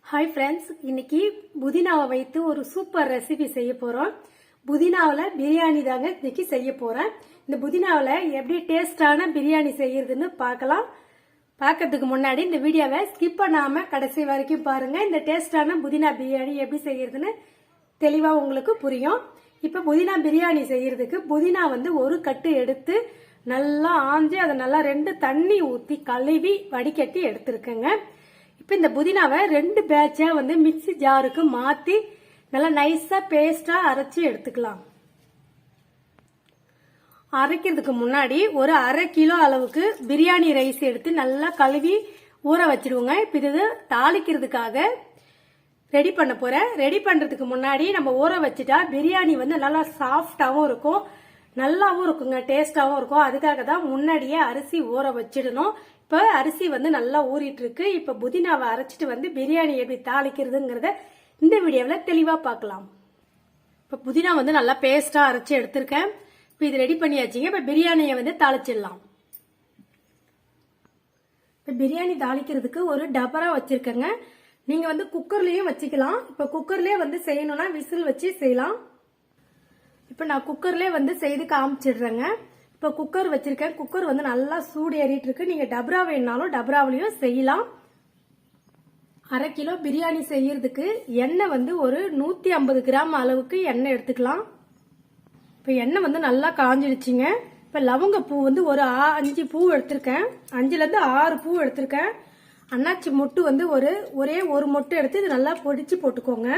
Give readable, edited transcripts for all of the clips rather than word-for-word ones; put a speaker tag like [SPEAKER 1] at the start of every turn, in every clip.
[SPEAKER 1] Hi friends, இன்னைக்கு புதினாவை வைத்து ஒரு சூப்பர் ரெசிபி செய்ய போறோம். புதினாவில் பிரியாணி தாங்க இன்னைக்கு செய்ய போறேன். இந்த புதினாவில் எப்படி டேஸ்டான பிரியாணி செய்யறதுன்னு பார்க்கலாம். பார்க்கறதுக்கு முன்னாடி இந்த வீடியோவை ஸ்கிப் பண்ணாம கடைசி வரைக்கும் பாருங்க. இந்த டேஸ்டான புதினா பிரியாணி எப்படி செய்யறதுன்னு தெளிவா உங்களுக்கு புரியும். இப்ப புதினா பிரியாணி செய்யறதுக்கு புதினா ஒரு கட்டு எடுத்து நல்லா ஆஞ்சு அதை நல்லா 2 தண்ணி ஊத்தி கழுவி வடிகட்டி எடுத்திருக்கேங்க. இப்ப இந்த புதினாவை 2 பேட்சா மிக்சி ஜாருக்கு மாத்தி நல்லா நைஸா பேஸ்டா அரைச்சி எடுத்துக்கலாம். அரைக்கிறதுக்கு முன்னாடி ஒரு 1/2 கிலோ அளவுக்கு பிரியாணி ரைஸ் எடுத்து நல்லா கழுவி ஊற வச்சிடுவோங்க. இப்ப இது தாளிக்கிறதுக்காக ரெடி பண்ண போறேன். ரெடி பண்றதுக்கு முன்னாடி நம்ம ஊற வச்சுட்டா பிரியாணி நல்லா சாஃப்டாவும் இருக்கும், நல்லாவும் இருக்குங்க, டேஸ்டாவும் இருக்கும். அதுக்காக தான் முன்னாடியே அரிசி ஊற வச்சிடணும். இப்ப அரிசி நல்லா ஊறிட்டு இருக்கு. இப்ப புதினாவை அரைச்சிட்டு பிரியாணி எப்படி தாளிக்கிறதுங்கிறத இந்த வீடியோவில் தெளிவா பார்க்கலாம். இப்ப புதினா நல்லா பேஸ்டா அரைச்சி எடுத்திருக்கேன். இப்ப இது ரெடி பண்ணியாச்சுங்க. இப்ப பிரியாணியை தாளிச்சிடலாம். இப்ப பிரியாணி தாளிக்கிறதுக்கு ஒரு டபரா வச்சிருக்கேங்க. நீங்க குக்கர்லயும் வச்சுக்கலாம். இப்ப குக்கர்லயே செய்யணும்னா விசில் வச்சு செய்யலாம். இப்ப நான் குக்கர்லயே செய்து காமிச்சிடுறேங்க. இப்ப குக்கர் வச்சிருக்கேன். குக்கர் நல்லா சூடு ஏறிட்டு இருக்கு. நீங்க டபரா வேணாலும் டபராவிலையும் செய்யலாம். 1/2 கிலோ பிரியாணி செய்யறதுக்கு எண்ணெய் ஒரு 150 கிராம் அளவுக்கு எண்ணெய் எடுத்துக்கலாம். இப்ப எண்ணெய் நல்லா காஞ்சிடுச்சுங்க. இப்ப லவங்க பூ ஒரு 5 பூ எடுத்திருக்கேன். 5ல இருந்து 6 பூ எடுத்திருக்கேன். அன்னாச்சி மொட்டு ஒரே ஒரு மொட்டு எடுத்து இது நல்லா பொடிச்சு போட்டுக்கோங்க.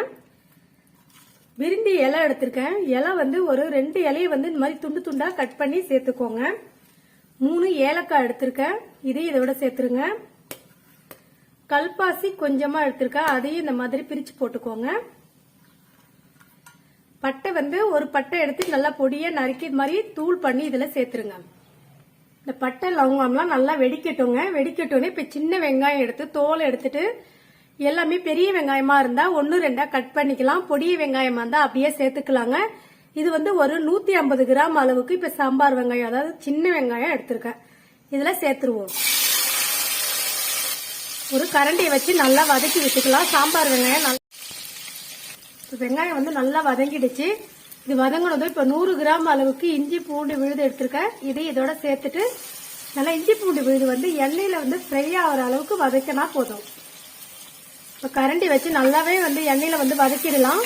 [SPEAKER 1] விரும்பி இலை எடுத்திருக்கேன். இலை ஒரு 2 இலையை இந்த மாதிரி துண்டு துண்டா கட் பண்ணி சேர்த்துக்கோங்க. 3 ஏலக்காய் எடுத்திருக்கேன். இதையும் இதோட சேர்த்துருங்க. கல்பாசி கொஞ்சமா எடுத்திருக்கேன். அதையும் இந்த மாதிரி பிரிச்சு போட்டுக்கோங்க. பட்டை ஒரு பட்டை எடுத்து நல்லா பொடியா நறுக்கி மாதிரி தூள் பண்ணி இதுல சேர்த்துருங்க. இந்த பட்டை லவங்கம்லாம் நல்லா வெடிக்கட்டுங்க. வெடிக்கட்டோன்னே இப்ப சின்ன வெங்காயம் எடுத்து தோல் எடுத்துட்டு எல்லாமே பெரிய வெங்காயமா இருந்தா 1-2 கட் பண்ணிக்கலாம். பொடிய வெங்காயமா இருந்தா அப்படியே சேர்த்துக்கலாங்க. இது ஒரு 150 கிராம் அளவுக்கு இப்ப சாம்பார் வெங்காயம், அதாவது சின்ன வெங்காயம் எடுத்திருக்கேன். இதுல சேர்த்துருவோம். ஒரு கரண்டியை வச்சு நல்லா வதக்கி விட்டுக்கலாம். சாம்பார் வெங்காயம் வெங்காயம் நல்லா வதங்கிடுச்சு. இது வதங்கினதும் இப்ப 100 கிராம் அளவுக்கு இஞ்சி பூண்டு விழுது எடுத்திருக்கேன். இதை இதோட சேர்த்துட்டு நல்லா இஞ்சி பூண்டு விழுது எண்ணெயில ஃப்ரை ஆகிற அளவுக்கு வதக்கினா போதும். இப்ப கரண்டி வச்சு நல்லாவே எண்ணெயில வதக்கிடலாம்.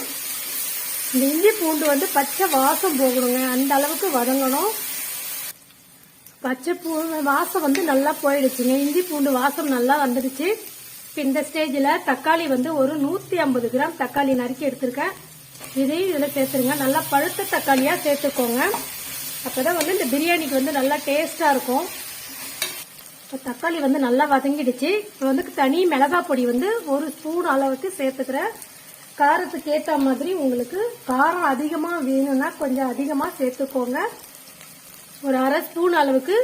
[SPEAKER 1] இந்த இஞ்சி பூண்டு பச்சை வாசம் போகணுங்க, அந்த அளவுக்கு வதங்கணும். பச்சை வாசம் நல்லா போயிடுச்சுங்க. இஞ்சி பூண்டு வாசம் நல்லா வந்துடுச்சு. இந்த ஸ்டேஜ்ல தக்காளி ஒரு 150 கிராம் தக்காளி நறுக்கி எடுத்திருக்கேன். இதையும் இதுல சேர்த்துருங்க. நல்லா பழுத்த தக்காளியா சேர்த்துக்கோங்க. அப்பதான் இந்த பிரியாணிக்கு நல்லா டேஸ்டா இருக்கும். தக்காளி நல்லா வதங்கிடுச்சு. இப்ப தனி மிளகாய் பொடி 1 ஸ்பூன் அளவுக்கு சேர்த்துக்கிறேன். காரத்துக்கு ஏற்ற மாதிரி உங்களுக்கு காரம் அதிகமா வேணும்னா கொஞ்சம் அதிகமா சேர்த்துக்கோங்க. ஒரு 1/2 ஸ்பூன் அளவுக்கு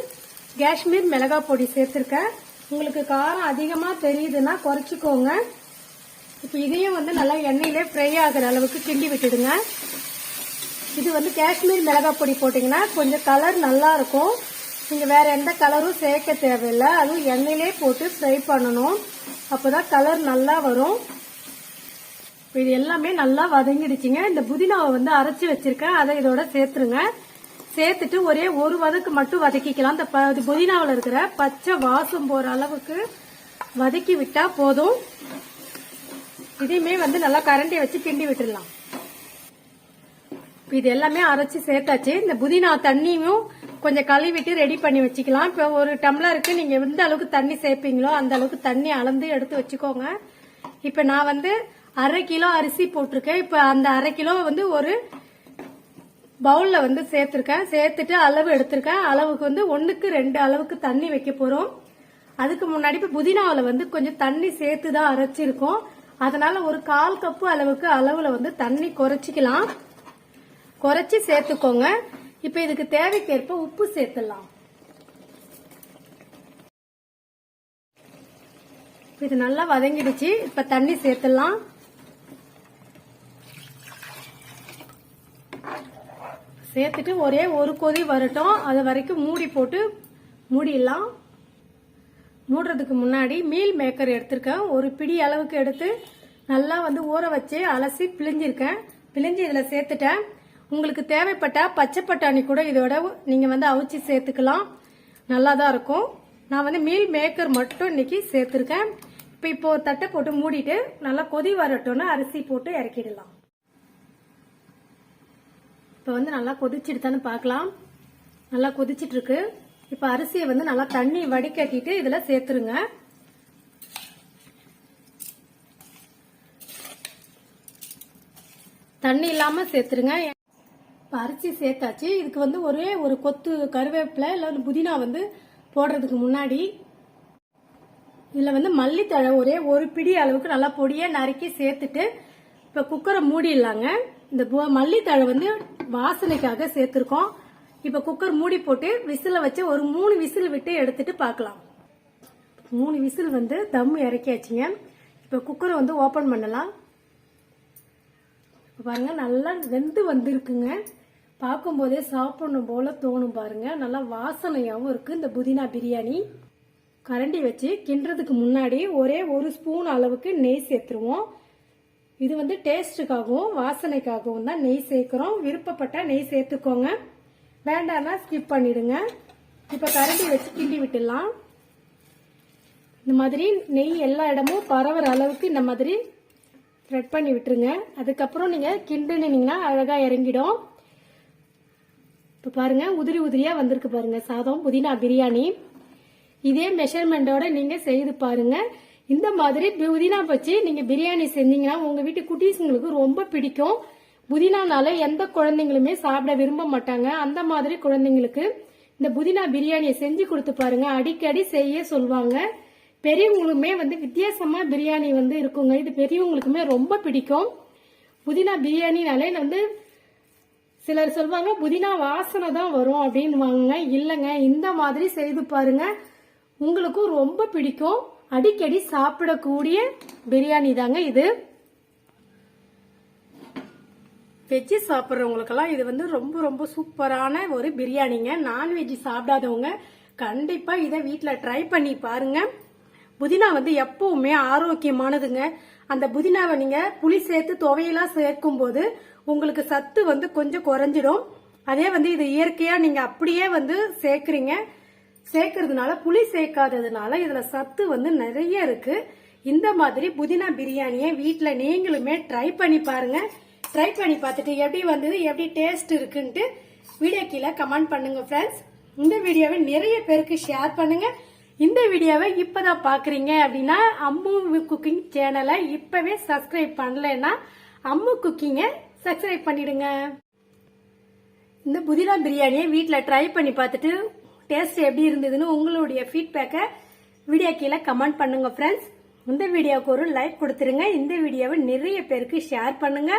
[SPEAKER 1] காஷ்மீர் மிளகாய் பொடி சேர்த்திருக்கேன். உங்களுக்கு காரம் அதிகமா தெரியுதுன்னா குறைச்சிக்கோங்க. இப்ப இதையும் நல்லா எண்ணெயிலே ஃப்ரை ஆகிற அளவுக்கு கிண்டி விட்டுடுங்க. இது காஷ்மீர் மிளகாய் பொடி போட்டீங்கன்னா கொஞ்சம் கலர் நல்லா இருக்கும். நீங்க வேற எந்த கலரும் சேர்க்க தேவையில்லை. அதுவும் எண்ணெயிலே போட்டு ஃப்ரை பண்ணணும். அப்பதான் கலர் நல்லா வரும். இது எல்லாமே நல்லா வதங்கிடுச்சுங்க. இந்த புதினாவை அரைச்சி வச்சிருக்கேன். அதை இதோட சேர்த்துருங்க. சேர்த்துட்டு ஒரே ஒரு வதக்கு மட்டும் வதக்கிக்கலாம். இந்த புதினாவில் இருக்கிற பச்சை வாசம் போற அளவுக்கு வதக்கி விட்டா போதும். இதையுமே நல்லா கரண்டியை வச்சு கிண்டி விட்டுடலாம். இது எல்லாமே அரைச்சி சேர்த்தாச்சு. இந்த புதினா தண்ணியும் கொஞ்சம் கழுவிட்டு ரெடி பண்ணி வச்சுக்கலாம். இப்ப ஒரு டம்ளருக்கு நீங்க எந்த அளவுக்கு தண்ணி சேர்ப்பீங்களோ அந்த அளவுக்கு தண்ணி அளந்து எடுத்து வச்சுக்கோங்க. இப்ப நான் 1/2 கிலோ அரிசி போட்டிருக்கேன். இப்ப அந்த 1/2 கிலோ ஒரு பவுல்ல சேர்த்திருக்கேன். சேர்த்துட்டு அளவு எடுத்திருக்கேன். அளவுக்கு 1க்கு 2 அளவுக்கு தண்ணி வைக்க போறோம். அதுக்கு முன்னாடி இப்ப புதினாவில கொஞ்சம் தண்ணி சேர்த்து தான் அரைச்சிருக்கோம். அதனால ஒரு 1/4 கப்பு அளவுக்கு அளவுல தண்ணி குறைச்சிக்கலாம். குறைச்சி சேர்த்துக்கோங்க. இப்ப இதுக்கு தேவைக்கேற்ப உப்பு சேர்த்துடலாம். இது நல்லா வதங்கிடுச்சு. இப்ப தண்ணி சேர்த்துடலாம். சேர்த்துட்டு ஒரே ஒரு கொதி வரட்டும். அது வரைக்கும் மூடி போட்டு மூடிடலாம். மூடுறதுக்கு முன்னாடி மீல் மேக்கர் எடுத்திருக்கேன். ஒரு பிடி அளவுக்கு எடுத்து நல்லா வந்து ஊற வச்சு அலசி பிழிஞ்சிருக்கேன். பிழிஞ்சு இதுல சேர்த்துட்டேன். உங்களுக்கு தேவைப்பட்ட பச்சை பட்டாணி கூட இதோட நீங்க வந்து அவிச்சு சேர்த்துக்கலாம், நல்லா தான் இருக்கும். நான் வந்து மீல் மேக்கர் மட்டும் இன்னைக்கு சேர்த்திருக்கேன். இப்போ தட்டை போட்டு மூடிட்டு நல்லா கொதி வரட்டும்னு அரிசி போட்டு இறக்கிடலாம். இப்போ வந்து நல்லா கொதிச்சிடுதான்னு பார்க்கலாம். நல்லா கொதிச்சிட்டு இருக்கு. இப்போ அரிசியை வந்து நல்லா தண்ணி வடிகட்டிட்டு இதுல சேர்த்துருங்க. தண்ணி இல்லாம சேர்த்துருங்க. இப்போ அரிசி சேர்த்தாச்சு. இதுக்கு வந்து ஒரே ஒரு கொத்து கருவேப்பிலை இல்லை புதினா வந்து போடுறதுக்கு முன்னாடி இதுல வந்து மல்லித்தழை ஒரே ஒரு பிடி அளவுக்கு நல்லா பொடியா நறுக்கி சேர்த்துட்டு இப்ப குக்கரை மூடிடலாங்க. இந்த மல்லித்தழை வந்து வாசனைக்காக சேர்த்திருக்கோம். இப்ப குக்கர் மூடி போட்டு விசில வச்சு ஒரு 3 விசில் விட்டு எடுத்துட்டு பார்க்கலாம். 3 விசில் வந்து தம் இறக்கியாச்சுங்க. இப்ப குக்கரை வந்து ஓபன் பண்ணலாம். பாருங்க நல்லா வெந்து வந்திருக்குங்க. பார்க்கும் போதே சாப்பிடணும் போல தோணும் பாருங்க. நல்லா வாசனையாவும் இருக்கு இந்த புதினா பிரியாணி. கரண்டி வச்சு கிண்டுறதுக்கு முன்னாடி ஒரே ஒரு ஸ்பூன் அளவுக்கு நெய் சேர்த்துருவோம். இது வந்து டேஸ்டுக்காகவும் வாசனைக்காகவும் தான் நெய் சேர்க்கிறோம். விருப்பப்பட்ட நெய் சேர்த்துக்கோங்க, வேண்டாம்னா ஸ்கிப் பண்ணிடுங்க. இப்ப கரண்டி வச்சு கிண்டி விட்டுடலாம். இந்த மாதிரி நெய் எல்லா இடமும் பரவுற அளவுக்கு இந்த மாதிரி ஸ்ப்ரெட் பண்ணி விட்டுருங்க. அதுக்கப்புறம் நீங்க கிண்டுனீங்கன்னா அழகா இறங்கிடும். இப்ப பாருங்க உதிரி உதிரியா வந்திருக்கு பாருங்க சாதம் புதினா பிரியாணி. இதே மெஷர்மெண்டோட நீங்க செய்து பாருங்க. இந்த மாதிரி புதினா வச்சு நீங்க பிரியாணி செஞ்சீங்கன்னா உங்க வீட்டு குட்டீஸுங்களுக்கு ரொம்ப பிடிக்கும். புதினானால எந்த குழந்தைங்களுமே சாப்பிட விரும்ப மாட்டாங்க. அந்த மாதிரி குழந்தைங்களுக்கு இந்த புதினா பிரியாணியை செஞ்சு கொடுத்து பாருங்க. அடிக்கடி செய்ய சொல்லுவாங்க. பெரியவங்களுமே வந்து வித்தியாசமா பிரியாணி வந்து இருக்குங்க. இது பெரியவங்களுக்குமே ரொம்ப பிடிக்கும். புதினா பிரியாணினாலே வந்து சிலர் சொல்லுவாங்க புதினா வாசனை தான் வரும் அப்படின்னு. இல்லைங்க, இந்த மாதிரி செய்து பாருங்க, உங்களுக்கும் ரொம்ப பிடிக்கும். அடிக்கடி சாப்பிடக்கூடிய பிரியாணி தாங்க இது. வெஜ்ஜி சாப்பிட்றவங்களுக்கெல்லாம் இது வந்து ரொம்ப ரொம்ப சூப்பரான ஒரு பிரியாணிங்க. நான்வெஜ் சாப்பிடாதவங்க கண்டிப்பா இதை வீட்டுல ட்ரை பண்ணி பாருங்க. புதினா வந்து எப்பவுமே ஆரோக்கியமானதுங்க. அந்த புதினாவை நீங்க புளி சேர்த்து துவையெல்லாம் சேர்க்கும் போது உங்களுக்கு சத்து வந்து கொஞ்சம் குறைஞ்சிடும். அதே வந்து இது இயற்கையா நீங்க அப்படியே வந்து சேர்க்கறதுனால புளி சேர்க்காததுனால இதுல சத்து வந்து நிறைய இருக்கு. இந்த மாதிரி புதினா பிரியாணியை வீட்டுல நீங்களுமே ட்ரை பண்ணி பாருங்க. ட்ரை பண்ணி பார்த்துட்டு எப்படி வந்தது, எப்படி டேஸ்ட் இருக்குன்ட்டு வீடியோ கீழே கமெண்ட் பண்ணுங்க ஃப்ரெண்ட்ஸ். இந்த வீடியோவை நிறைய பேருக்கு ஷேர் பண்ணுங்க. இந்த வீடியோவை இப்பதான் பாக்குறீங்க அப்படின்னா அம்மு குக்கிங் சேனலை இப்பவே சப்ஸ்கிரைப் பண்ணலன்னா அம்மு குக்கிங்க சப்ஸ்கிரைப் பண்ணிடுங்க. இந்த புதினா பிரியாணியை வீட்டுல ட்ரை பண்ணி பார்த்துட்டு டேஸ்ட் எப்படி இருந்ததுன்னு உங்களுடைய ஃபீட்பேக்கை வீடியோ கீழே கமெண்ட் பண்ணுங்க ஃப்ரெண்ட்ஸ். இந்த வீடியோவுக்கு ஒரு லைக் கொடுத்துருங்க. இந்த வீடியோவை நிறைய பேருக்கு ஷேர் பண்ணுங்க.